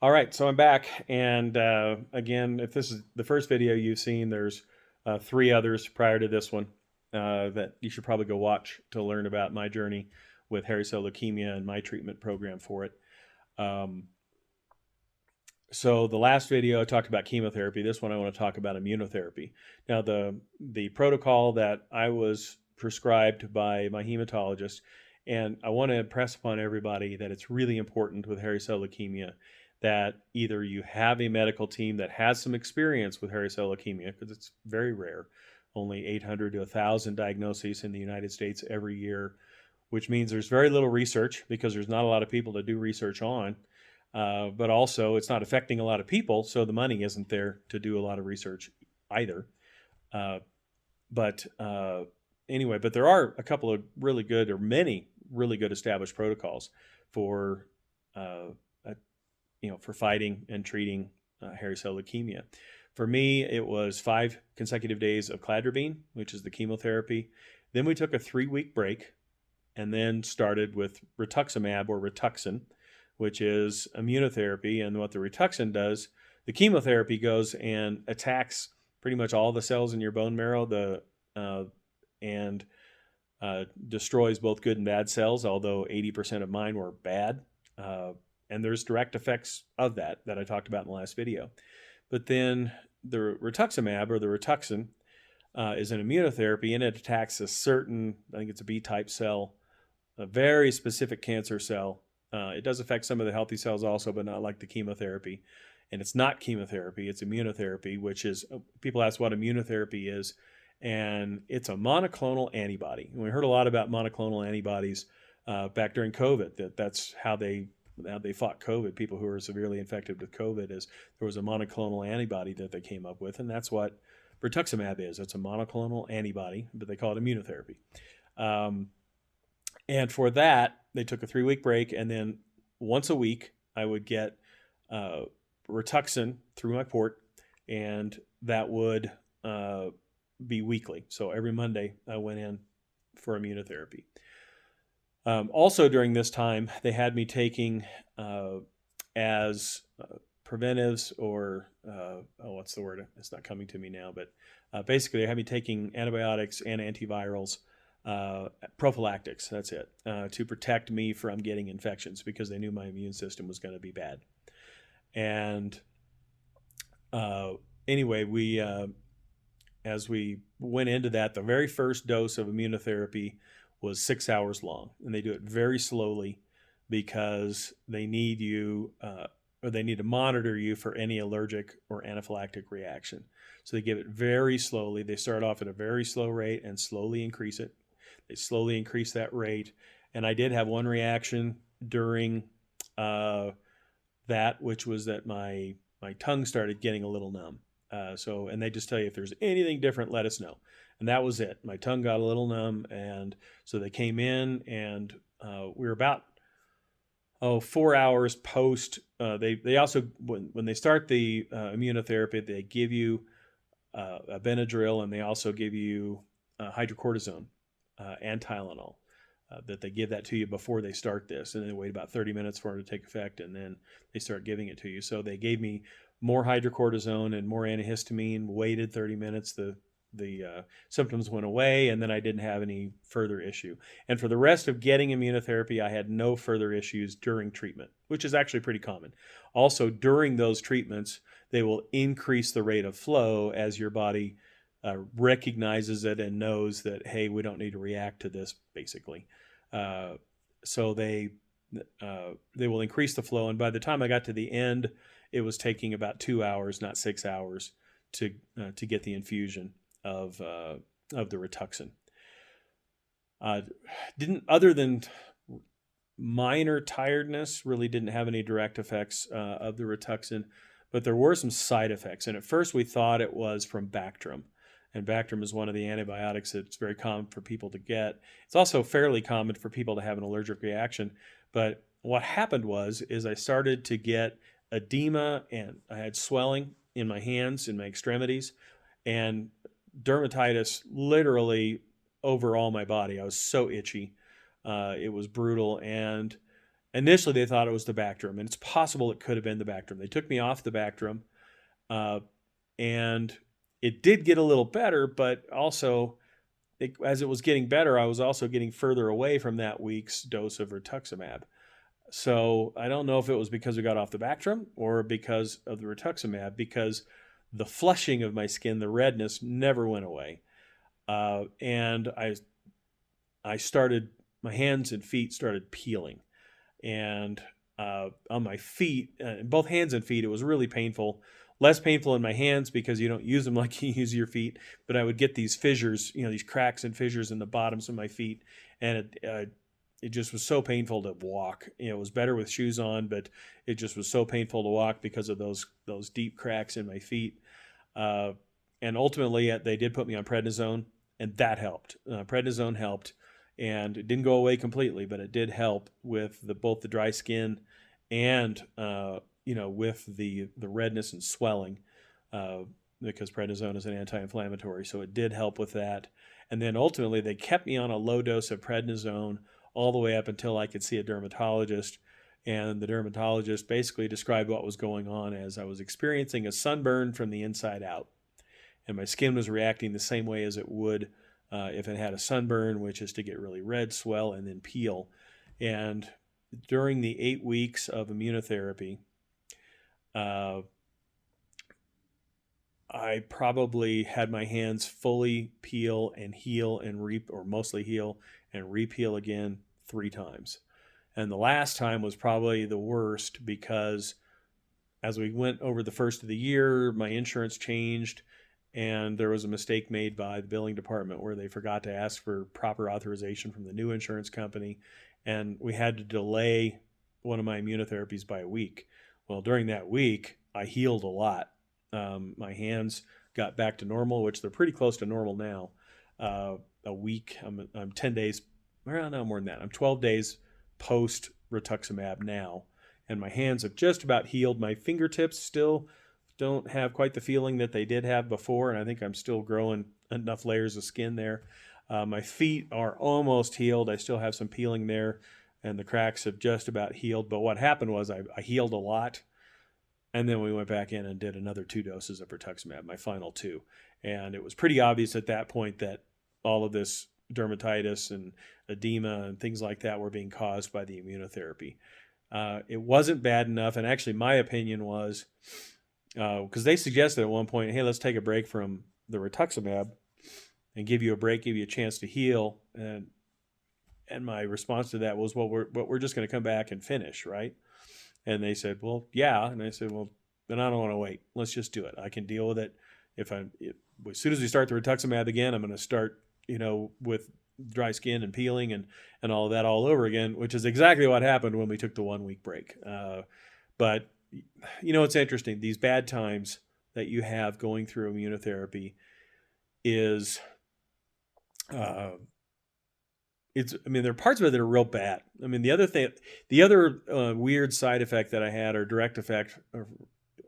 All right, so I'm back, and again, if this is the first video you've seen, there's three others prior to this one that you should probably go watch to learn about my journey with hairy cell leukemia and my treatment program for it. Um, so the last video I talked about chemotherapy. This one I want to talk about immunotherapy. Now the protocol that I was prescribed by my hematologist, and I want to impress upon everybody that it's really important with hairy cell leukemia that either you have a medical team that has some experience with hairy cell leukemia, because it's very rare, only 800 to 1,000 diagnoses in the United States every year, which means there's very little research because there's not a lot of people to do research on. But also, it's not affecting a lot of people, so the money isn't there to do a lot of research either. Uh, but anyway, but there are a couple of really good, or many really good established protocols for uh, for fighting and treating hairy cell leukemia. For me, it was 5 consecutive days of cladribine, which is the chemotherapy. Then we took a 3-week break, and then started with rituximab or Rituxan, which is immunotherapy. And what the Rituxan does, the chemotherapy goes and attacks pretty much all the cells in your bone marrow, and destroys both good and bad cells, although 80% of mine were bad. And there's direct effects of that I talked about in the last video. But then the rituximab or the Rituxan is an immunotherapy, and it attacks a certain, I think it's a B-type cell, a very specific cancer cell. It does affect some of the healthy cells also, but not like the chemotherapy. And it's not chemotherapy, it's immunotherapy, which is, people ask what immunotherapy is, and it's a monoclonal antibody. And we heard a lot about monoclonal antibodies back during COVID, that's how they fought COVID. People who were severely infected with COVID, is there was a monoclonal antibody that they came up with, and that's what rituximab is. It's a monoclonal antibody, but they call it immunotherapy. And for that, they took a 3-week break, and then once a week, I would get Rituxan through my port, and that would be weekly. So every Monday, I went in for immunotherapy. Also during this time, they had me taking as preventives, or what's the word? It's not coming to me now, but basically they had me taking antibiotics and antivirals, prophylactics, that's it, to protect me from getting infections, because they knew my immune system was going to be bad. And anyway, as we went into that, the very first dose of immunotherapy was 6 hours long, and they do it very slowly because they need you, or they need to monitor you for any allergic or anaphylactic reaction. So they give it very slowly. They start off at a very slow rate and slowly increase it. They slowly increase that rate. And I did have one reaction during that, which was that my tongue started getting a little numb. And they just tell you, if there's anything different, let us know. And that was it. My tongue got a little numb, and so they came in, and we were about 4 hours post. They also, when they start the immunotherapy, they give you a Benadryl, and they also give you hydrocortisone and Tylenol. That they give that to you before they start this, and then they wait about 30 minutes for it to take effect, and then they start giving it to you. So they gave me more hydrocortisone and more antihistamine, waited 30 minutes, the symptoms went away, and then I didn't have any further issue. And for the rest of getting immunotherapy, I had no further issues during treatment, which is actually pretty common. Also, during those treatments, they will increase the rate of flow as your body recognizes it and knows that, hey, we don't need to react to this, basically. So they will increase the flow, and by the time I got to the end, it was taking about 2 hours, not 6 hours, to get the infusion of the Rituxan. Other than minor tiredness, really didn't have any direct effects of the Rituxan, but there were some side effects. And at first we thought it was from Bactrim. And Bactrim is one of the antibiotics that's very common for people to get. It's also fairly common for people to have an allergic reaction. But what happened is I started to get edema, and I had swelling in my hands, in my extremities, and dermatitis literally over all my body. I was so itchy. It was brutal. And initially they thought it was the Bactrim, and it's possible it could have been the Bactrim. They took me off the Bactrim, and it did get a little better, but also as it was getting better, I was also getting further away from that week's dose of rituximab. So I don't know if it was because we got off the Bactrim or because of the rituximab, because the flushing of my skin, the redness, never went away. And I started, my hands and feet started peeling. And on my feet, both hands and feet, it was really painful. Less painful in my hands because you don't use them like you use your feet, but I would get these fissures, these cracks and fissures in the bottoms of my feet, and it just was so painful to walk. It was better with shoes on, but it just was so painful to walk because of those deep cracks in my feet. And ultimately, they did put me on prednisone, and that helped. Prednisone helped, and it didn't go away completely, but it did help with both the dry skin and with the redness and swelling, because prednisone is an anti-inflammatory, so it did help with that. And then ultimately, they kept me on a low dose of prednisone all the way up until I could see a dermatologist. And the dermatologist basically described what was going on as I was experiencing a sunburn from the inside out. And my skin was reacting the same way as it would if it had a sunburn, which is to get really red, swell, and then peel. And during the 8 weeks of immunotherapy, I probably had my hands fully peel and heal or mostly heal and repeel again 3 times. And the last time was probably the worst because as we went over the first of the year, my insurance changed and there was a mistake made by the billing department where they forgot to ask for proper authorization from the new insurance company. And we had to delay one of my immunotherapies by a week. Well, during that week, I healed a lot. My hands got back to normal, which they're pretty close to normal now. A week, I'm 10 days, well, no, more than that. I'm 12 days post rituximab now, and my hands have just about healed. My fingertips still don't have quite the feeling that they did have before, and I think I'm still growing enough layers of skin there. My feet are almost healed. I still have some peeling there, and the cracks have just about healed. But what happened was I healed a lot. And then we went back in and did another 2 doses of rituximab, my final 2. And it was pretty obvious at that point that all of this dermatitis and edema and things like that were being caused by the immunotherapy. It wasn't bad enough. And actually, my opinion was, because they suggested at one point, hey, let's take a break from the rituximab and give you a break, give you a chance to heal. And my response to that was, well, we're just going to come back and finish, right? And they said, well, yeah. And I said, well, then I don't want to wait. Let's just do it. I can deal with it. As soon as we start the rituximab again, I'm going to start, with dry skin and peeling and all of that all over again, which is exactly what happened when we took the 1 week break. But, it's interesting. These bad times that you have going through immunotherapy is, there are parts of it that are real bad. The other weird side effect that I had, or direct effect,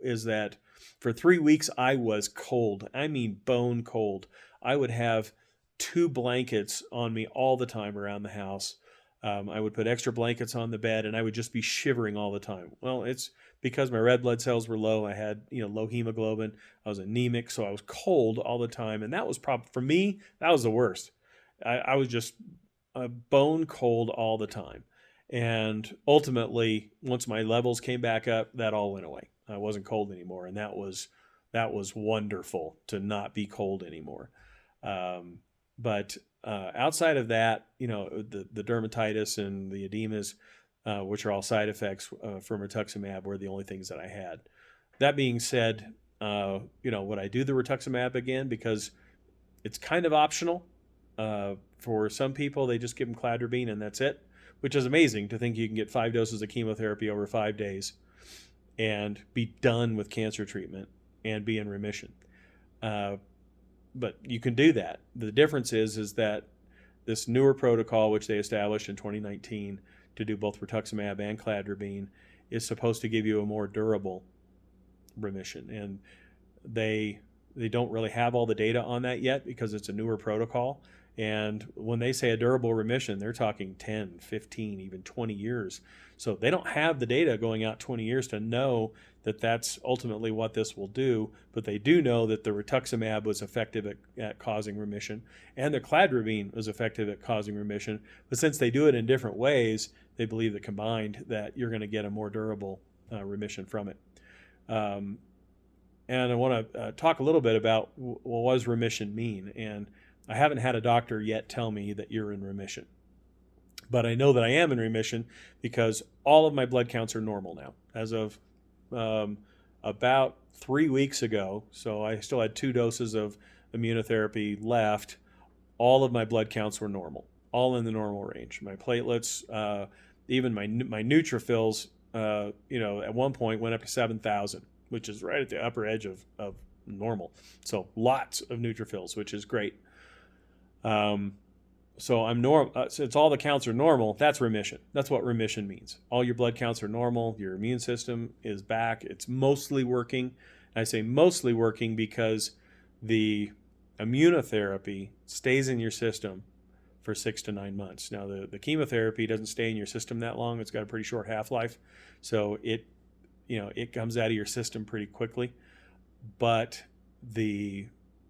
is that for 3 weeks I was cold. I mean, bone cold. I would have 2 blankets on me all the time around the house. I would put extra blankets on the bed, and I would just be shivering all the time. Well, it's because my red blood cells were low. I had, low hemoglobin. I was anemic, so I was cold all the time, and that was for me, that was the worst. I was just bone cold all the time. And ultimately, once my levels came back up, that all went away. I wasn't cold anymore. And that was wonderful to not be cold anymore. But outside of that, the dermatitis and the edemas, which are all side effects from rituximab, were the only things that I had. That being said, would I do the rituximab again? Because it's kind of optional. For some people, they just give them cladribine and that's it, which is amazing to think you can get 5 doses of chemotherapy over 5 days and be done with cancer treatment and be in remission. But you can do that. The difference is that this newer protocol, which they established in 2019 to do both rituximab and cladribine, is supposed to give you a more durable remission. And they don't really have all the data on that yet because it's a newer protocol. And when they say a durable remission, they're talking 10, 15, even 20 years. So they don't have the data going out 20 years to know that that's ultimately what this will do, but they do know that the rituximab was effective at causing remission, and the cladribine was effective at causing remission. But since they do it in different ways, they believe that combined that you're going to get a more durable remission from it. And I want to talk a little bit about what does remission mean. And I haven't had a doctor yet tell me that you're in remission. But I know that I am in remission because all of my blood counts are normal now. As of about 3 weeks ago, so I still had 2 doses of immunotherapy left, all of my blood counts were normal, all in the normal range. My platelets, even my neutrophils, at one point went up to 7,000, which is right at the upper edge of normal. So lots of neutrophils, which is great. So I'm normal. Since all the counts are normal, that's remission. That's what remission means. All your blood counts are normal. Your immune system is back. It's mostly working. I say mostly working because the immunotherapy stays in your system for 6 to 9 months. Now, the chemotherapy doesn't stay in your system that long. It's got a pretty short half-life, so it comes out of your system pretty quickly. But the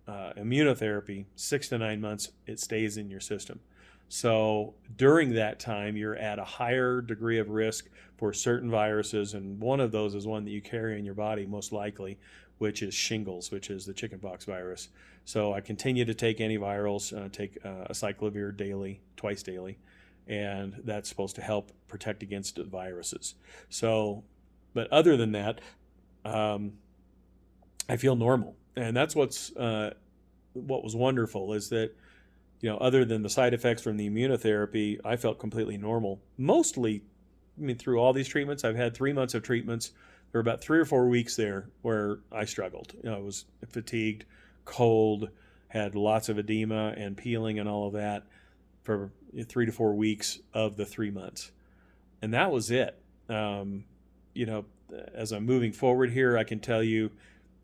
immunotherapy, 6 to 9 months, it stays in your system. So during that time, you're at a higher degree of risk for certain viruses, and one of those is one that you carry in your body most likely, which is shingles, which is the chickenpox virus. So I continue to take antivirals, take acyclovir daily, twice daily, and that's supposed to help protect against viruses. So, but other than that, I feel normal. And that's what was wonderful is that, other than the side effects from the immunotherapy, I felt completely normal. Mostly, through all these treatments, I've had 3 months of treatments. There were about 3 or 4 weeks there where I struggled. I was fatigued, cold, had lots of edema and peeling and all of that for 3 to 4 weeks of the 3 months. And that was it. As I'm moving forward here, I can tell you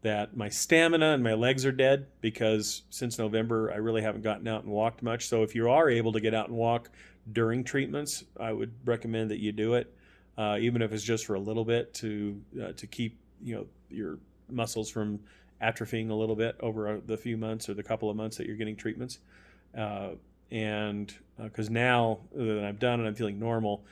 that my stamina and my legs are dead because since November, I really haven't gotten out and walked much. So if you are able to get out and walk during treatments, I would recommend that you do it, even if it's just for a little bit to keep your muscles from atrophying a little bit over the few months or the couple of months that you're getting treatments. And because now that I'm done and I'm feeling normal,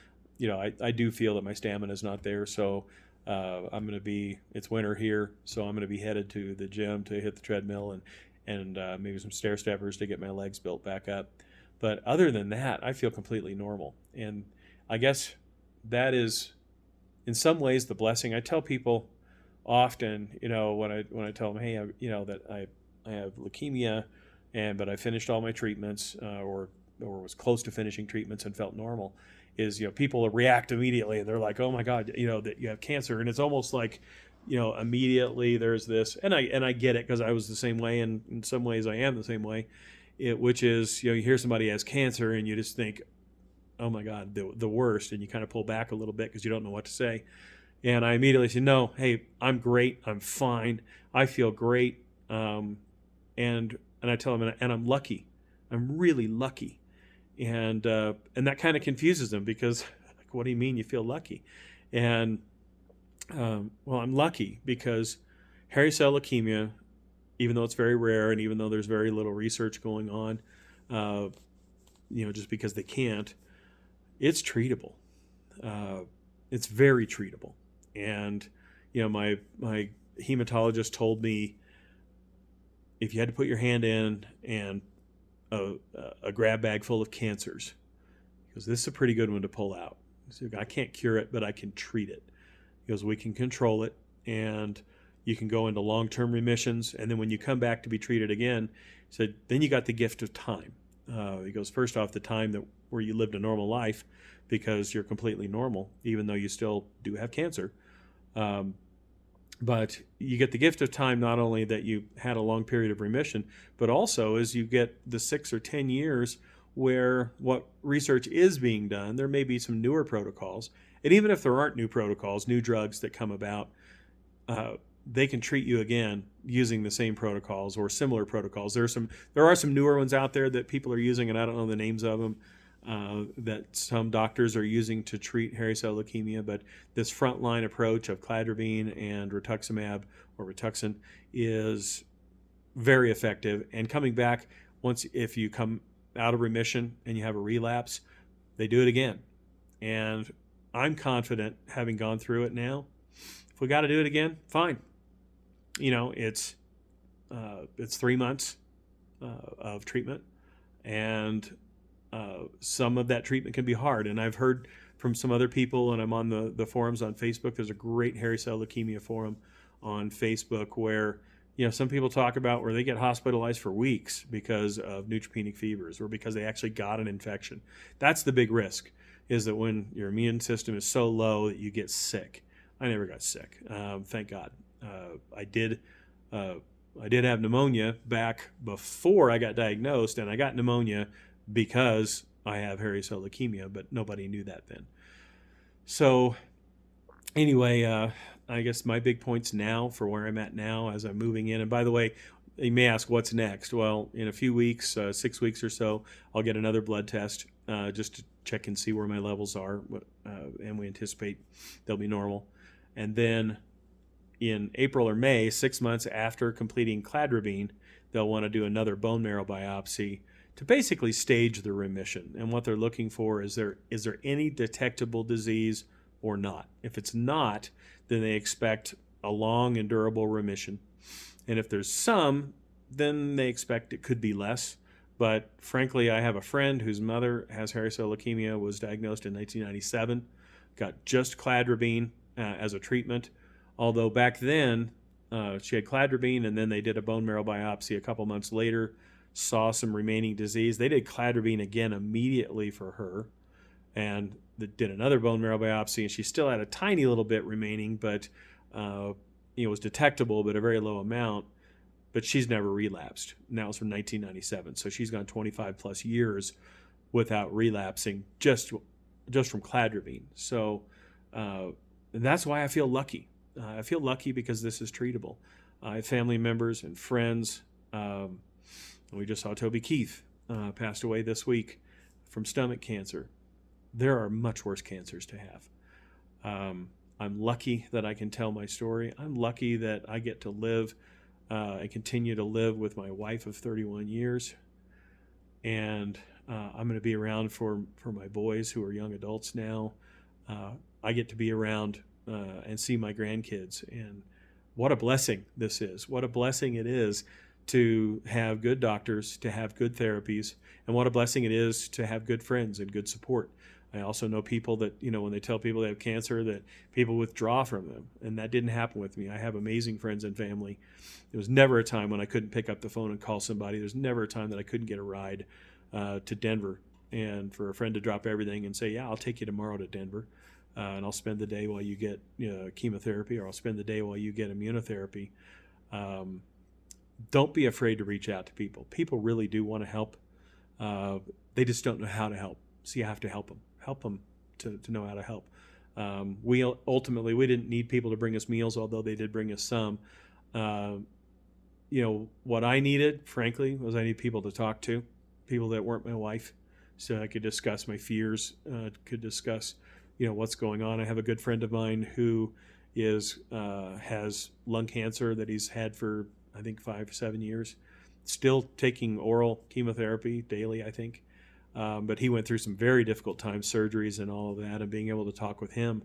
I do feel that my stamina is not there. So I'm going to be, it's winter here, so I'm going to be headed to the gym to hit the treadmill and maybe some stair steppers to get my legs built back up. But other than that, I feel completely normal. And I guess that is in some ways the blessing. I tell people often, when I tell them, hey, that I have leukemia, but I finished all my treatments or was close to finishing treatments and felt normal, is people react immediately. They're like, oh my God, that you have cancer, and it's almost like immediately there's this, and I get it because I was the same way, and in some ways I am the same way, which is you hear somebody has cancer and you just think, oh my God, the worst, and you kind of pull back a little bit because you don't know what to say. And I immediately say, no, hey, I'm great, I'm fine, I feel great, and I tell them, and I'm lucky, I'm really lucky. And that kind of confuses them because, like, what do you mean you feel lucky? And well, I'm lucky because hairy cell leukemia, even though it's very rare and even though there's very little research going on, just because they can't, it's treatable. It's very treatable. And my hematologist told me if you had to put your hand in and a grab bag full of cancers, because this is a pretty good one to pull out. So I can't cure it, but I can treat it. Because we can control it, and you can go into long-term remissions, and then when you come back to be treated again, so then you got the gift of time. He goes, first off, the time where you lived a normal life, because you're completely normal, even though you still do have cancer. But you get the gift of time, not only that you had a long period of remission, but also as you get the 6 or 10 years where what research is being done, there may be some newer protocols. And even if there aren't new protocols, new drugs that come about, they can treat you again using the same protocols or similar protocols. There are some newer ones out there that people are using, and I don't know the names of them, that some doctors are using to treat hairy cell leukemia. But this frontline approach of cladribine and rituximab or Rituxan is very effective. And coming back, if you come out of remission and you have a relapse, they do it again. And I'm confident, having gone through it now, if we got to do it again, fine. It's 3 months of treatment, and some of that treatment can be hard. And I've heard from some other people, and I'm on the forums on Facebook. There's a great hairy cell leukemia forum on Facebook where some people talk about where they get hospitalized for weeks because of neutropenic fevers or because they actually got an infection. That's the big risk, is that when your immune system is so low that you get sick. I never got sick, thank God. I did have pneumonia back before I got diagnosed, and I got pneumonia because I have hairy cell leukemia, but nobody knew that then. So anyway, I guess my big points now for where I'm at now as I'm moving in. And by the way, you may ask, what's next? Well, in a few weeks, 6 weeks or so, I'll get another blood test just to check and see where my levels are, and we anticipate they'll be normal. And then in April or May, 6 months after completing cladribine, they'll want to do another bone marrow biopsy to basically stage the remission. And what they're looking for is there any detectable disease or not. If it's not, then they expect a long and durable remission. And if there's some, then they expect it could be less. But frankly, I have a friend whose mother has hairy cell leukemia, was diagnosed in 1997, got just cladribine as a treatment. Although back then, she had cladribine, and then they did a bone marrow biopsy a couple months later, saw some remaining disease. They did cladribine again immediately for her, and did another bone marrow biopsy, and she still had a tiny little bit remaining, but it was detectable, but a very low amount. But she's never relapsed. And that was from 1997, so she's gone 25 plus years without relapsing just from cladribine. So that's why I feel lucky. I feel lucky because this is treatable. I have family members and friends. We just saw Toby Keith passed away this week from stomach cancer. There are much worse cancers to have. I'm lucky that I can tell my story. I'm lucky that I get to live and continue to live with my wife of 31 years. And I'm going to be around for my boys who are young adults now. I get to be around and see my grandkids. And what a blessing this is. What a blessing it is to have good doctors, to have good therapies, and what a blessing it is to have good friends and good support. I also know people that, when they tell people they have cancer, that people withdraw from them. And that didn't happen with me. I have amazing friends and family. There was never a time when I couldn't pick up the phone and call somebody. There's never a time that I couldn't get a ride to Denver, and for a friend to drop everything and say, yeah, I'll take you tomorrow to Denver. And I'll spend the day while you get chemotherapy, or I'll spend the day while you get immunotherapy. Don't be afraid to reach out to people. People really do want to help. They just don't know how to help. So you have to help them. Help them to know how to help. We didn't need people to bring us meals, although they did bring us some. What I needed, frankly, was I needed people to talk to, people that weren't my wife, so I could discuss my fears, could discuss, what's going on. I have a good friend of mine who has lung cancer that he's had for, I think, 5 or 7 years, still taking oral chemotherapy daily, I think. But he went through some very difficult times, surgeries and all of that, and being able to talk with him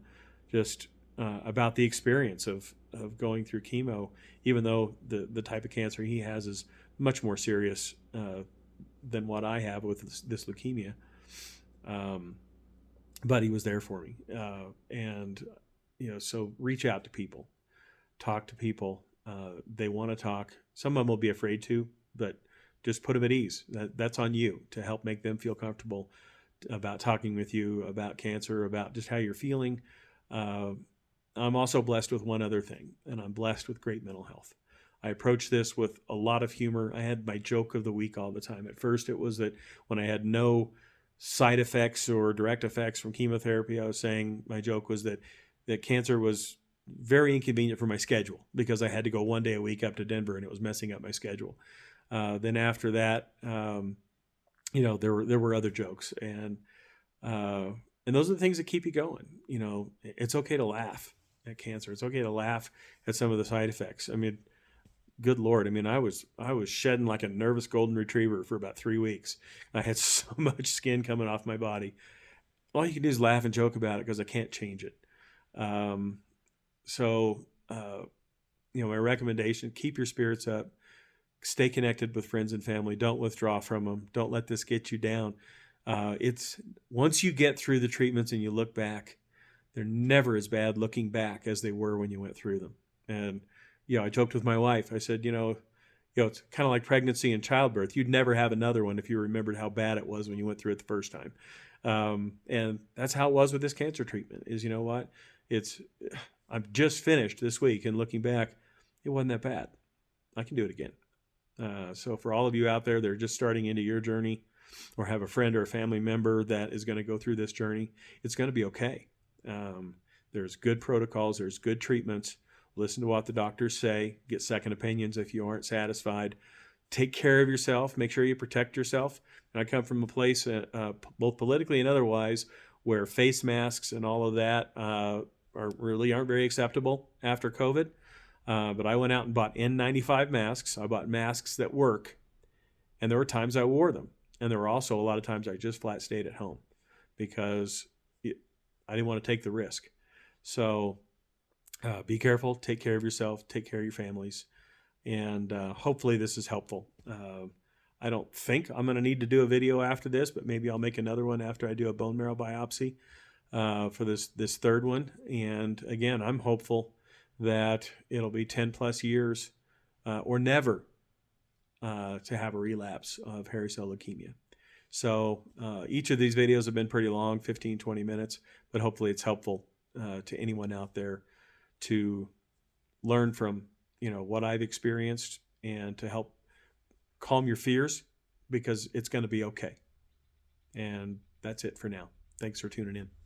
just about the experience of going through chemo, even though the type of cancer he has is much more serious than what I have with this leukemia. But he was there for me. So reach out to people, talk to people. They want to talk. Some of them will be afraid to, but just put them at ease. That's on you to help make them feel comfortable about talking with you about cancer, about just how you're feeling. I'm also blessed with one other thing, and I'm blessed with great mental health. I approach this with a lot of humor. I had my joke of the week all the time. At first, it was that when I had no side effects or direct effects from chemotherapy, I was saying, my joke was that cancer was very inconvenient for my schedule because I had to go 1 day a week up to Denver, and it was messing up my schedule. Then after that, there were other jokes, and those are the things that keep you going. It's okay to laugh at cancer. It's okay to laugh at some of the side effects. I mean, good Lord. I mean, I was shedding like a nervous golden retriever for about 3 weeks. I had so much skin coming off my body. All you can do is laugh and joke about it because I can't change it. Um, so, my recommendation: keep your spirits up. Stay connected with friends and family. Don't withdraw from them. Don't let this get you down. It's once you get through the treatments and you look back, they're never as bad looking back as they were when you went through them. And I joked with my wife. I said, it's kind of like pregnancy and childbirth. You'd never have another one if you remembered how bad it was when you went through it the first time. And that's how it was with this cancer treatment. Is what? I'm just finished this week, and looking back, it wasn't that bad. I can do it again. So for all of you out there that are just starting into your journey, or have a friend or a family member that is going to go through this journey, it's going to be okay. There's good protocols. There's good treatments. Listen to what the doctors say. Get second opinions if you aren't satisfied. Take care of yourself. Make sure you protect yourself. And I come from a place, both politically and otherwise, where face masks and all of that really aren't very acceptable after COVID. But I went out and bought N95 masks. I bought masks that work. And there were times I wore them. And there were also a lot of times I just flat stayed at home because I didn't want to take the risk. So be careful. Take care of yourself. Take care of your families. And hopefully this is helpful. I don't think I'm going to need to do a video after this, but maybe I'll make another one after I do a bone marrow biopsy for this third one. And again, I'm hopeful that it'll be 10 plus years or never to have a relapse of hairy cell leukemia. So each of these videos have been pretty long, 15, 20 minutes, but hopefully it's helpful to anyone out there to learn from what I've experienced and to help calm your fears, because it's going to be okay. And that's it for now. Thanks for tuning in.